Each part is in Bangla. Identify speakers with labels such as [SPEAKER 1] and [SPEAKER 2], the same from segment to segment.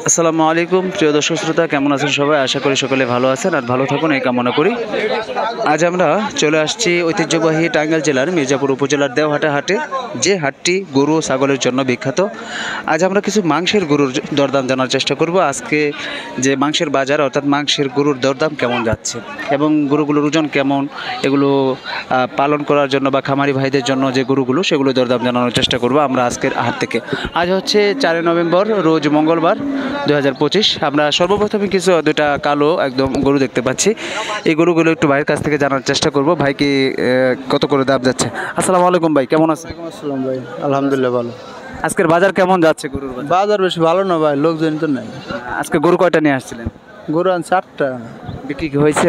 [SPEAKER 1] আসসালামু আলাইকুম প্রিয় দর্শক শ্রোতা, কেমন আছেন সবাই? আশা করি সকলে ভালো আছেন আর ভালো থাকুন এই কামনা করি। আজ আমরা চলে আসছি ঐতিহ্যবাহী টাঙ্গাইল জেলার মির্জাপুর উপজেলার দেওহাটা হাটে, যে হাটটি গরু ও ছাগলের জন্য বিখ্যাত। আজ আমরা কিছু মাংসের গরুর দরদাম জানার চেষ্টা করব। আজকে যে মাংসের বাজার, অর্থাৎ মাংসের গরুর দরদাম কেমন যাচ্ছে এবং গরুগুলোর ওজন কেমন, এগুলো পালন করার জন্য বা খামারি ভাইদের জন্য যে গরুগুলো, সেগুলো দরদাম জানানোর চেষ্টা করব আমরা আজকের হাট থেকে। আজ হচ্ছে 4 নভেম্বর, রোজ মঙ্গলবার 2025। আমরা সর্বপ্রথমে কিছু দুটা কালো একদম গরু দেখতে পাচ্ছি। এই গরুগুলো একটু ভাইয়ের কাছ থেকে জানার চেষ্টা করব, ভাই কি কত করে দাম যাচ্ছে। আসসালামু আলাইকুম ভাই, কেমন আছেন?
[SPEAKER 2] আসসালাম ভাই, আলহামদুলিল্লাহ ভালো।
[SPEAKER 1] আজকের বাজার কেমন যাচ্ছে গরুর বাজার?
[SPEAKER 2] বাজার বেশি ভালো না ভাই, লোকজন তো নাই।
[SPEAKER 1] আজকে গরু কয়টা নিয়ে আসছিলেন?
[SPEAKER 2] গরু আনছে 8টা,
[SPEAKER 1] বিক্রি কি হয়েছে?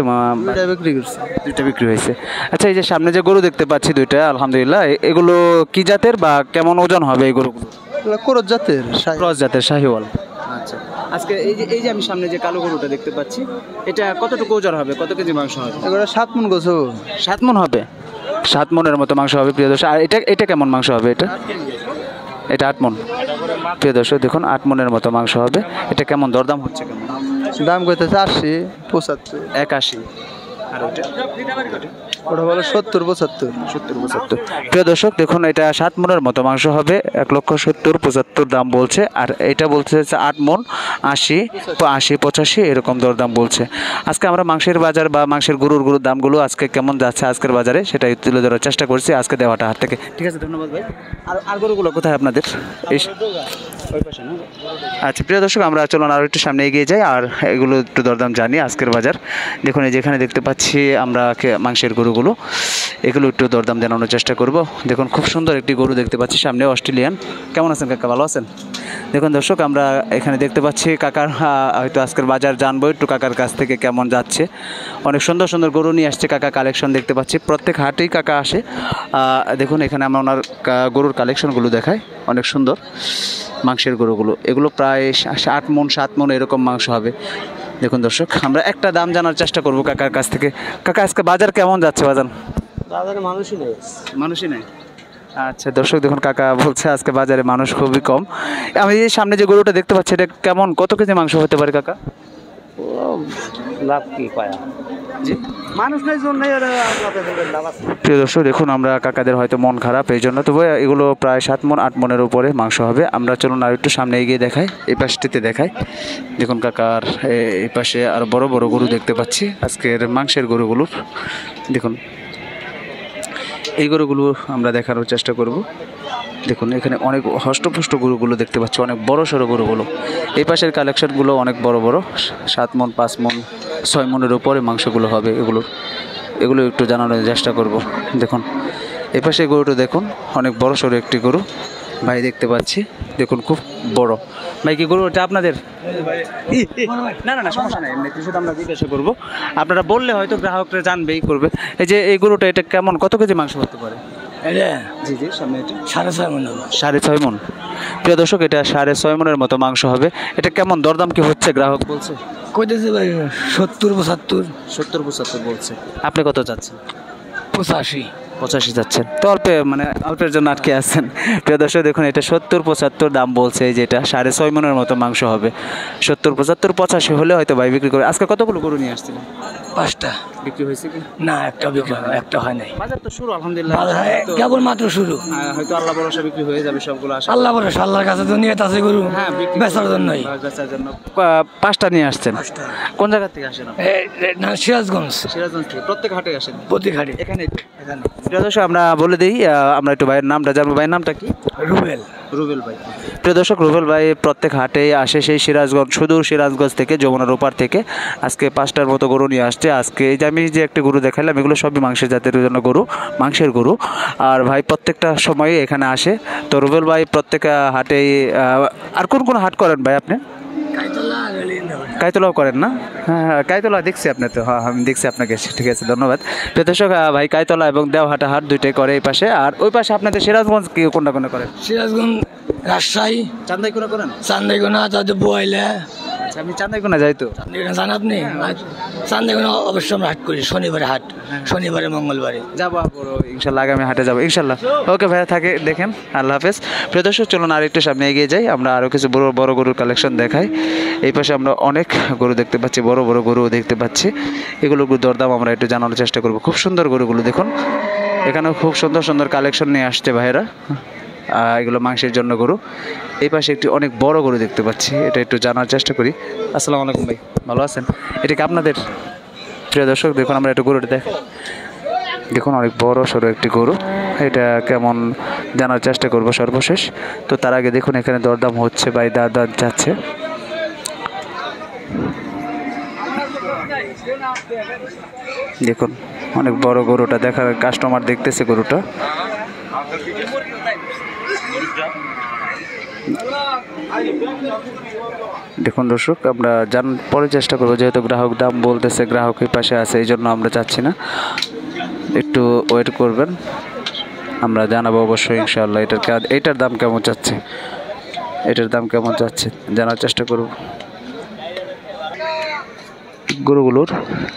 [SPEAKER 2] দুইটা বিক্রি করছে।
[SPEAKER 1] দুইটা বিক্রি হয়েছে। আচ্ছা, এই যে সামনে যে গরু দেখতে পাচ্ছি দুইটা, আলহামদুলিল্লাহ, এগুলো কি জাতের বা কেমন ওজন হবে এই গরুগুলো?
[SPEAKER 2] এগুলো ক্রস জাতের,
[SPEAKER 1] ক্রস জাতের, শাহিওয়াল। আচ্ছা, আজকে এই যে আমি সামনে যে কালো গরুটা দেখতে পাচ্ছি, এটা কতটুকু ওজন হবে, কত কেজি মাংস হবে?
[SPEAKER 2] এগুলো 7 মণ গোছ।
[SPEAKER 1] 7 মণ হবে, 7 মণের মতো মাংস হবে প্রিয় দর্শক। আর এটা কেমন মাংস হবে? এটা 8 মণ প্রিয় দর্শক, দেখুন 8 মণের মতো মাংস হবে। এটা কেমন দরদাম হচ্ছে? কেমন
[SPEAKER 2] দাম কইতেছে? 80, 75,
[SPEAKER 1] 81। আর
[SPEAKER 2] ওটা বলে 70, 75।
[SPEAKER 1] 70-75 প্রিয় দর্শক, দেখুন এটা 7 মণের মতো মাংস হবে, 1,70,75 দাম বলছে। আর এটা বলছে 8 মণ, 80, 85 এরকম দরদাম বলছে। আজকে আমরা মাংসের বাজার বা মাংসের গরুর দামগুলো আজকে কেমন যাচ্ছে আজকের বাজারে, সেটাই তুলে ধরার চেষ্টা করছি আজকে দেওয়াটা হাট থেকে। ঠিক আছে, ধন্যবাদ ভাই। আর গরুগুলো কোথায় আপনাদের? আচ্ছা প্রিয় দর্শক, আমরা চলুন আরও একটু সামনে এগিয়ে যাই আর এগুলো একটু দরদাম জানি আজকের বাজার। দেখুন এই যেখানে দেখতে পাচ্ছি আমরা মাংসের গরুগুলো, এগুলো একটু দরদাম জানানোর চেষ্টা করব। দেখুন খুব সুন্দর একটি গরু দেখতে পাচ্ছি সামনে, অস্ট্রেলিয়ান। কেমন আছেন কাকা, ভালো আছেন? দেখুন দর্শক, আমরা এখানে দেখতে পাচ্ছি কাকার হয়তো আজকের বাজার জানবো একটু কাকার কাছ থেকে কেমন যাচ্ছে। অনেক সুন্দর সুন্দর গরু নিয়ে আসছে কাকা, কালেকশন দেখতে পাচ্ছি। প্রত্যেক হাটেই কাকা আসে। দেখুন এখানে আমরা ওনার গরুর কালেকশনগুলো দেখাই, অনেক সুন্দর মাংসের গরুগুলো। এগুলো প্রায় 8 মণ 7 মণ এরকম মাংস হবে। দেখুন দর্শক, আমরা একটা দাম জানার চেষ্টা করব কাকার কাছ থেকে। কাকা, আজকে বাজার কেমন যাচ্ছে?
[SPEAKER 2] বাজারে
[SPEAKER 1] মানুষই নেই। আচ্ছা দর্শক, দেখুন কাকা বলছে আজকে বাজারে মানুষ খুবই কম। আমি এই সামনে যে গরুটা দেখতে পাচ্ছি, এটা কেমন, কত কেজি মাংস হতে পারে কাকা?
[SPEAKER 2] লাভ কি পায়?
[SPEAKER 1] জি,
[SPEAKER 2] মানুষ নাই, জন্য লাভ আছে।
[SPEAKER 1] প্রিয় দর্শক, দেখুন আমরা কাকাদের হয়তো মন খারাপ, এই জন্য। তবে এগুলো প্রায় 7 মণ 8 মণের উপরে মাংস হবে। আমরা চলুন আর একটু সামনে এগিয়ে দেখাই, এই পাশটিতে দেখাই। দেখুন কাকার এই পাশে আর বড় বড় গরু দেখতে পাচ্ছি আজকের মাংসের গরুগুলোর। দেখুন এই গরুগুলো আমরা দেখানোর চেষ্টা করব। দেখুন এখানে অনেক হষ্টপুষ্ট গরুগুলো দেখতে পাচ্ছি, অনেক বড় সড়ো গরুগুলো। এই পাশের কালেকশনগুলো অনেক বড় বড়, 7 মণ 5 মণ 6 মণের উপরে মাংসগুলো হবে এগুলো একটু জানানোর চেষ্টা করব। দেখুন এই পাশে গরুটা দেখুন, অনেক বড় সড়ো একটি গরু ভাই দেখতে পাচ্ছি। দেখুন খুব বড়। ভাই কি গরু এটা আপনাদের? না না না, সমস্যা নেই, এমনি শুধু আমরা জিজ্ঞাসা করবো। আপনারা বললে হয়তো গ্রাহকরা জানবেই করবে। এই যে এই গরুটা, এটা কেমন, কত কেজি মাংস হতে পারে? জি জি, সামনে এটা
[SPEAKER 2] 6.5 মণ।
[SPEAKER 1] 6.5 মণ প্রিয় দর্শক, এটা 6.5 মণের মতো মাংস হবে। এটা কেমন দরদাম কি হচ্ছে, গ্রাহক বলছে?
[SPEAKER 2] কইতেছে ভাই 70, 75।
[SPEAKER 1] 70-75 বলছে। আপনি কত চাচ্ছেন?
[SPEAKER 2] 85
[SPEAKER 1] যাচ্ছেন তো, অল্পের জন্য আটকে আছেন। প্রিয় দর্শক দেখুন, এটা 70-75 দাম বলছে। এই যে এটা 6.5 মণের মতো মাংস হবে। 70-75-85 হলে হয়তো ভাই বিক্রি করে। আজকে কতগুলো গরু নিয়ে আসছিলেন?
[SPEAKER 2] 5টা
[SPEAKER 1] বিক্রি হয়েছে কি?
[SPEAKER 2] না, একটা হয় নাই।
[SPEAKER 1] বাজার তো শুরু, আলহামদুলিল্লাহ,
[SPEAKER 2] কেবল মাত্র শুরু।
[SPEAKER 1] হয়তো আল্লাহ ভরসা বিক্রি হয়ে যাবে সবগুলো।
[SPEAKER 2] আল্লাহ ভরসা, আল্লাহর কাছে তো নিয়ত আছে গরু বেচার জন্যই।
[SPEAKER 1] 5টা নিয়ে আসছেন। কোন জায়গা থেকে আসেন?
[SPEAKER 2] সিরাজগঞ্জ
[SPEAKER 1] থেকে। প্রত্যেক হাটে আসেন?
[SPEAKER 2] প্রত্যেক হাটে।
[SPEAKER 1] এখানে প্রিয় দর্শক, আমরা বলে দিই, আমরা একটু ভাইয়ের নামটা জানবো। ভাইয়ের নামটা কি? রুবেল ভাই। প্রিয় দর্শক, রুবেল ভাই প্রত্যেক হাটে আসে, সেই সিরাজগঞ্জ, সুদূর সিরাজগঞ্জ থেকে, যমুনার ওপার থেকে। আজকে 5টার মতো গরু নিয়ে আসছে। আজকে এই যে আমি যে একটা গরু দেখালাম, এগুলো সবই মাংসের জাতের জন্য মাংসের গরু। আর ভাই প্রত্যেকটা সময়ে এখানে আসে। তো রুবেল ভাই প্রত্যেক হাটে, আর কোন হাট করেন ভাই আপনি? কাইতলাও করেন না? হ্যাঁ, কাইতলা দেখছি আপনি তো। হ্যাঁ, আমি দেখছি আপনাকে। ঠিক আছে, ধন্যবাদ। প্রিয় দর্শক, ভাই কাইতলা এবং দেওহাটা হাট দুইটাই করে এই পাশে। আর ওই পাশে আপনাদের সিরাজগঞ্জ কি কোনটা করেন?
[SPEAKER 2] সিরাজগঞ্জ, রাজশাহী,
[SPEAKER 1] চান্দাইকোনা করেন?
[SPEAKER 2] চান্দাইকোনা, তাদের বোয়াইলা।
[SPEAKER 1] আচ্ছা, আমি চান্দাইকোনা যাই তো।
[SPEAKER 2] চান্দিনা জান আপনি? চান্দিনা অবশ্যই আমরা হাট করি, শনিবারে হাট, শনিবারে মঙ্গলবারে।
[SPEAKER 1] যাবো আপুরো, ইনশাল্লাহ আগামী হাটে যাবো ইনশাল্লাহ। ওকে ভাইয়া, থাকে দেখেন, আল্লাহ হাফেজ। প্রিয় দর্শক, চলুন আর একটু সামনে এগিয়ে যাই, আমরা আরও কিছু বড় বড় গরুর কালেকশন দেখাই। এই পাশে আমরা অনেক গরু দেখতে পাচ্ছি, বড় বড় গরুও দেখতে পাচ্ছি। এগুলোর দরদাম আমরা একটু জানানোর চেষ্টা করবো। খুব সুন্দর গরুগুলো দেখুন, এখানেও খুব সুন্দর সুন্দর কালেকশন নিয়ে আসছে ভাইয়েরা। এগুলো মাংসের জন্য গরু। এই পাশে একটি অনেক বড় গরু দেখতে পাচ্ছি, এটা একটু জানার চেষ্টা করি। আসসালামু আলাইকুম ভাই, ভালো আছেন? এটা কি আপনাদের? প্রিয় দর্শক দেখুন, আমরা একটু গরুটা দেখুন, অনেক বড় সড়ো একটি গরু। এটা কেমন জানার চেষ্টা করব সর্বশেষ। তো তার আগে দেখুন এখানে দরদাম হচ্ছে, ভাই দাম যাচ্ছে। দেখুন অনেক বড় গরুটা, দেখার কাস্টমার দেখতেছে গরুটা। দেখুন দর্শক, আমরা পরে চেষ্টা করবো, যেহেতু গ্রাহক দাম বলতেছে, গ্রাহকের পাশে আছে, এই জন্য আমরা চাচ্ছি না, একটু ওয়েট করবেন, আমরা জানাবো অবশ্যই ইনশাআল্লাহ। এটার দাম কেমন চাচ্ছে, এটার দাম কেমন চাচ্ছে জানার চেষ্টা করব। গরুগুলোর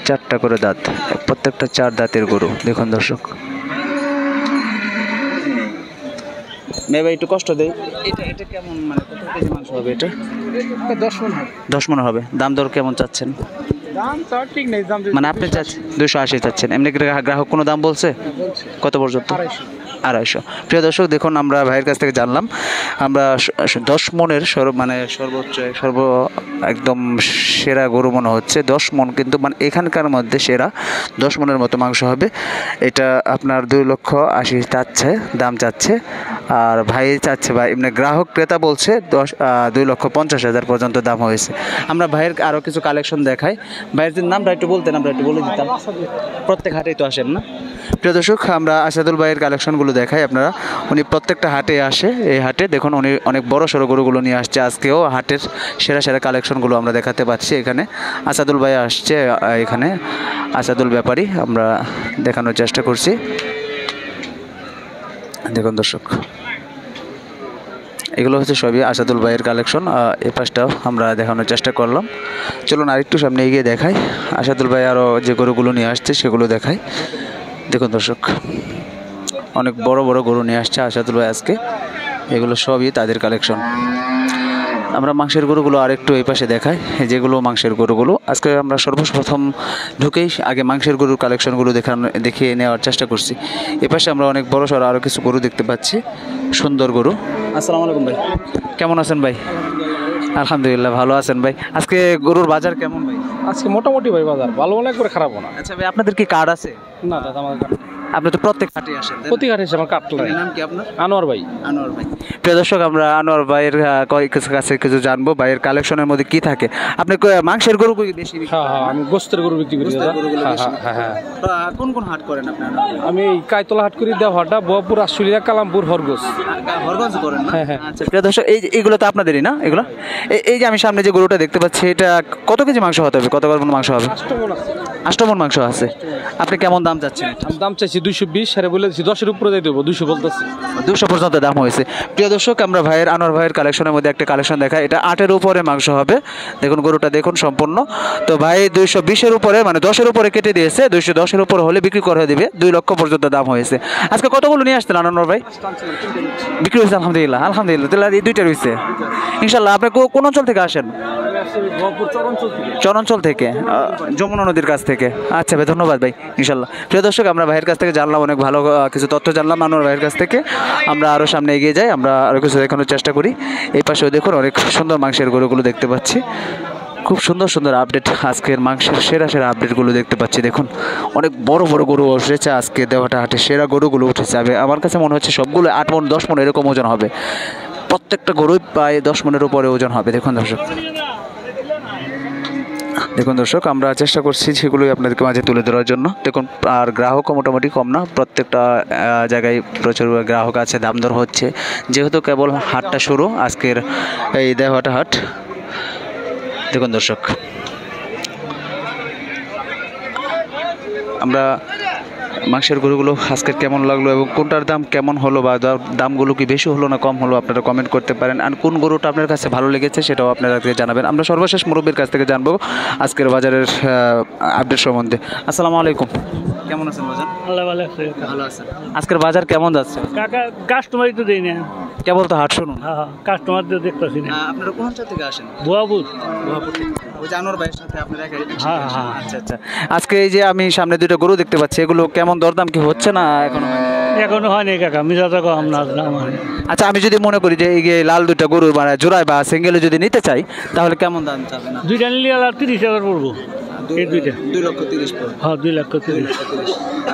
[SPEAKER 1] 4টা করে দাঁত, প্রত্যেকটা 4 দাঁতের গরু। দেখুন দর্শক, ভাই একটু কষ্ট দেয়। এটা কেমন, মানে কত কেজি মাংস হবে? এটা 10 মণ হবে। 10 মণ হবে। দাম দর কেমন চাচ্ছেন? দাম তো ঠিক নেই, দাম মানে আপনি চাচ্ছেন 280 চাচ্ছেন, এমনি গ্রাহক কোনো দাম বলছে? কত পর্যন্ত? 250। প্রিয় দর্শক দেখুন, আমরা ভাইয়ের কাছ থেকে জানলাম, আমরা 10 মণের সর্বোচ্চ একদম সেরা গরু মনে হচ্ছে 10 মণ, কিন্তু মানে এখানকার মধ্যে সেরা 10 মণের মতো মাংস হবে। এটা আপনার 2,80,000 চাচ্ছে, দাম চাচ্ছে। আর ভাই চাচ্ছে, ভাই এমনি গ্রাহক ক্রেতা বলছে 2,50,000 পর্যন্ত দাম হয়েছে। আমরা ভাইয়ের আরও কিছু কালেকশন দেখাই। ভাইয়ের যে নামটা একটু বলতেন, আমরা একটু বলে দিতাম। প্রত্যেক হাটেই তো আসেন না? প্রিয় দর্শক, আমরা আসাদুল ভাইয়ের কালেকশনগুলো দেখাই আপনারা। উনি প্রত্যেকটা হাটে আসে, এই হাটে দেখুন উনি অনেক বড় সড়ো গরুগুলো নিয়ে আসছে। আজকেও হাটের সেরা সেরা কালেকশনগুলো আমরা দেখাতে পাচ্ছি। এখানে আসাদুল ভাই আসছে, এখানে আসাদুল ব্যাপারী আমরা দেখানোর চেষ্টা করছি। দেখুন দর্শক, এগুলো হচ্ছে সবই আসাদুল ভাইয়ের কালেকশন। এই পাশটাও আমরা দেখানোর চেষ্টা করলাম। চলুন আরেকটু সামনে এগিয়ে দেখাই, আসাদুল ভাই আরও যে গরুগুলো নিয়ে আসছে সেগুলো দেখাই। দেখুন দর্শক, অনেক বড় বড় গরু নিয়ে আসছে আসাদুল ভাই আজকে, এগুলো সবই তাদের কালেকশন। আমরা মাংসের গরুগুলো আরেকটু এই পাশে দেখাই, যেগুলো মাংসের গরুগুলো আজকে আমরা সর্বপ্রথম ঢুকেই আগে মাংসের গরুর কালেকশনগুলো দেখিয়ে নেওয়ার চেষ্টা করছি। এ পাশে আমরা অনেক বড় সড়ো আরও কিছু গরু দেখতে পাচ্ছি, সুন্দর গরু। আসসালামু আলাইকুম ভাই, কেমন আছেন ভাই? আলহামদুলিল্লাহ, ভালো আছেন ভাই? আজকে গরুর বাজার কেমন ভাই?
[SPEAKER 3] আজকে মোটামুটি ভাই বাজার ভালো, অনেক করে খারাপ না।
[SPEAKER 1] আচ্ছা ভাই, আপনাদের কি কার্ড আছে?
[SPEAKER 3] না দাদা, আমার
[SPEAKER 1] আপনি তো প্রত্যেক হাটে আসেন,
[SPEAKER 3] প্রতি ঘাটে আমার কাটলো।
[SPEAKER 1] নাম কি আপনার?
[SPEAKER 3] আনোয়ার ভাই।
[SPEAKER 1] আনোয়ার ভাই। প্রিয় দর্শক, আমরা আনোয়ার ভাইয়ের কাছে কিছু জানবো, ভাইয়ের কালেকশনের মধ্যে কি থাকে। আপনি মাংসের গরু বেশি?
[SPEAKER 3] হ্যাঁ হ্যাঁ, আমি গোস্তের গরু বিক্রি করি দাদা। হ্যাঁ হ্যাঁ।
[SPEAKER 1] কোন কোন হাট করেন আপনি?
[SPEAKER 3] আমি এই কাইতলা হাট করি, দেওয়াটা বোয়াপুর, আশুলিয়া, কালামপুর, হরগোস।
[SPEAKER 1] হরগঞ্জ করেন না?
[SPEAKER 3] হ্যাঁ হ্যাঁ।
[SPEAKER 1] আচ্ছা প্রিয় দর্শক, এইগুলো তো আপনাদেরই না? এগুলো এই যে আমি সামনে যে গরুটা দেখতে পাচ্ছি, এটা কত কেজি মাংস হতে হবে? কত মণ মাংস হবে? 8 মণ মাংস আছে। আপনি কেমন দাম চাচ্ছেন?
[SPEAKER 3] আমি দাম চাইছি 220, সারে বলেছি 10-এর উপরে দিয়ে দেবো, 200 বলতেছি।
[SPEAKER 1] 200 পর্যন্ত দাম হয়েছে। প্রিয় দর্শক, আমরা আনোয়ার ভাইয়ের কালেকশনের মধ্যে একটা কালেকশন দেখাই, এটা 8-এর উপরে মাংস হবে। দেখুন গরুটা দেখুন সম্পূর্ণ। তো ভাই 220-এর উপরে, মানে 10-এর উপরে কেটে দিয়েছে, 210-এর উপরে হলে বিক্রি করে দিবে। 2 লক্ষ পর্যন্ত দাম হয়েছে। আজকে কতগুলো নিয়ে আসতেন আনোয়ার ভাই? বিক্রি হয়েছে আলহামদুলিল্লাহ। আলহামদুলিল্লাহ, তাহলে এই 2টা রয়েছে ইনশাল্লাহ। আপনি কোন অঞ্চল থেকে আসেন? চরাঞ্চল থেকে, যমুনা নদীর কাছ থেকে। আচ্ছা ভাই, ধন্যবাদ ভাই, ইনশাল্লাহ। প্রিয় দর্শক, আমরা ভাইয়ের কাছ থেকে জানলাম, অনেক ভালো কিছু তথ্য জানলাম আনোয়ার ভাইয়ের কাছ থেকে। আমরা আরও সামনে এগিয়ে যাই, আমরা আরও কিছু দেখানোর চেষ্টা করি। এই পাশেও দেখুন অনেক সুন্দর মাংসের গরুগুলো দেখতে পাচ্ছি, খুব সুন্দর সুন্দর আপডেট। আজকের মাংসের সেরা সেরা আপডেটগুলো দেখতে পাচ্ছি। দেখুন অনেক বড় বড় গরু উঠেছে আজকে, দেওয়াটা হাটে সেরা গরুগুলো উঠেছে। আমার কাছে মনে হচ্ছে সবগুলো 8 মণ 10 মণ এরকম ওজন হবে, প্রত্যেকটা গরুই প্রায় 10 মণের উপরে ওজন হবে। দেখুন দর্শক, দেখুন দর্শক, আমরা চেষ্টা করছি সেগুলোই আপনাদেরকে মাঝে তুলে ধরার জন্য। দেখুন, আর গ্রাহকও মোটামুটি কম না, প্রত্যেকটা জায়গায় প্রচুর গ্রাহক আছে, দাম দর হচ্ছে, যেহেতু কেবল হাটটা শুরু আজকের এই দেওয়াটা হাট। দেখুন দর্শক, আমরা মাংসের গরুগুলো আজকের কেমন লাগলো এবং কোনটার দাম কেমন হলো বা দামগুলো কি বেশি হলো না কম হলো আপনারা কমেন্ট করতে পারেন। আর কোন গরুটা আপনার কাছে ভালো লেগেছে সেটাও আপনারা জানাবেন। আমরা সর্বশেষ মুরব্বীর কাছ থেকে জানবো আজকের বাজারের আপডেট সম্বন্ধে। আসসালামু আলাইকুম, কেমন আছেন বাজার?
[SPEAKER 3] আল্লাহ ভালো আছে
[SPEAKER 1] ভালো আছেন। আজকের বাজার কেমন যাচ্ছে?
[SPEAKER 3] কাকা কাস্টমারই তো দেই না।
[SPEAKER 1] কেবল তো হাট শুনুন।
[SPEAKER 3] হ্যাঁ কাস্টমার তো দেখতেছি না।
[SPEAKER 1] আপনারা কোন অঞ্চল থেকে আসেন?
[SPEAKER 3] বুয়াবুর।
[SPEAKER 1] ওই জানোয়ার ভাইয়ের সাথে আপনারা
[SPEAKER 3] হ্যাঁ হ্যাঁ
[SPEAKER 1] আচ্ছা আচ্ছা। আজকে এই যে আমি সামনে দুটো গরু দেখতে পাচ্ছি, এগুলো কেমন দরদাম কি হচ্ছে না এখনো হয়নি?
[SPEAKER 3] এখনো হয়নি কাকা, মিজাটা কম না আমার।
[SPEAKER 1] আচ্ছা, আমি যদি মনে করি যে এই যে লাল দুটো গরু মানে জোড়ায় বা সিঙ্গেলে যদি নিতে চাই তাহলে কেমন দাম চাবেন?
[SPEAKER 3] দুইটা নিলে আর 30,000 পড়বো। এই দুইটা
[SPEAKER 1] 2,30,000 পড়বে।
[SPEAKER 3] হ্যাঁ 2,30,000।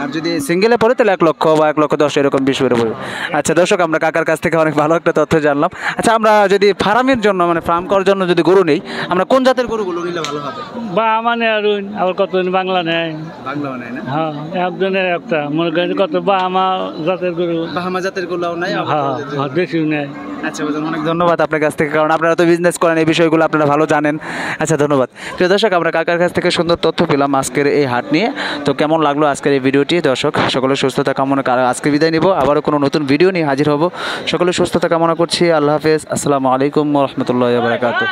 [SPEAKER 1] আর যদি সিঙ্গেলে পড়ে তাহলে 1 লক্ষ বা 1,10,000 এরকম 20 করে পড়বে। আচ্ছা দর্শক, আমরা কাকার কাছ থেকে অনেক ভালো একটা তথ্য জানলাম। আচ্ছা, আমরা যদি ফার্মের জন্য মানে ফার্ম করার জন্য যদি গরু নেই, আমরা কোন জাতের গরুগুলো নিলে ভালো হবে?
[SPEAKER 3] বা মানে আর আবার কত বাংলা নেয়।
[SPEAKER 1] বাংলা নেই না?
[SPEAKER 3] হ্যাঁ একজনের একটা মনে করেন কত বা আমার জাতের গরু।
[SPEAKER 1] বাহামা জাতের গরুও নাই?
[SPEAKER 3] হ্যাঁ হ্যাঁ দেশিও নেয়।
[SPEAKER 1] আচ্ছা বাজান, অনেক ধন্যবাদ আপনার কাছ থেকে, কারণ আপনারা তো বিজনেস করেন, এই বিষয়গুলো আপনারা ভালো জানেন। আচ্ছা ধন্যবাদ। প্রিয় দর্শক, আমরা কাকার কাছ থেকে সুন্দর তথ্য পেলাম আজকের এই হাট নিয়ে। তো কেমন লাগলো আজকের এই ভিডিওটি? দর্শক সকলের সুস্থতা কামনা আজকে বিদায় নিব, আবারও কোনো নতুন ভিডিও নিয়ে হাজির হব। সকলের সুস্থতা কামনা করছি। আল্লাহ হাফেজ। আসসালামু আলাইকুম ওয়া রাহমাতুল্লাহি ওয়া বারাকাতুহু।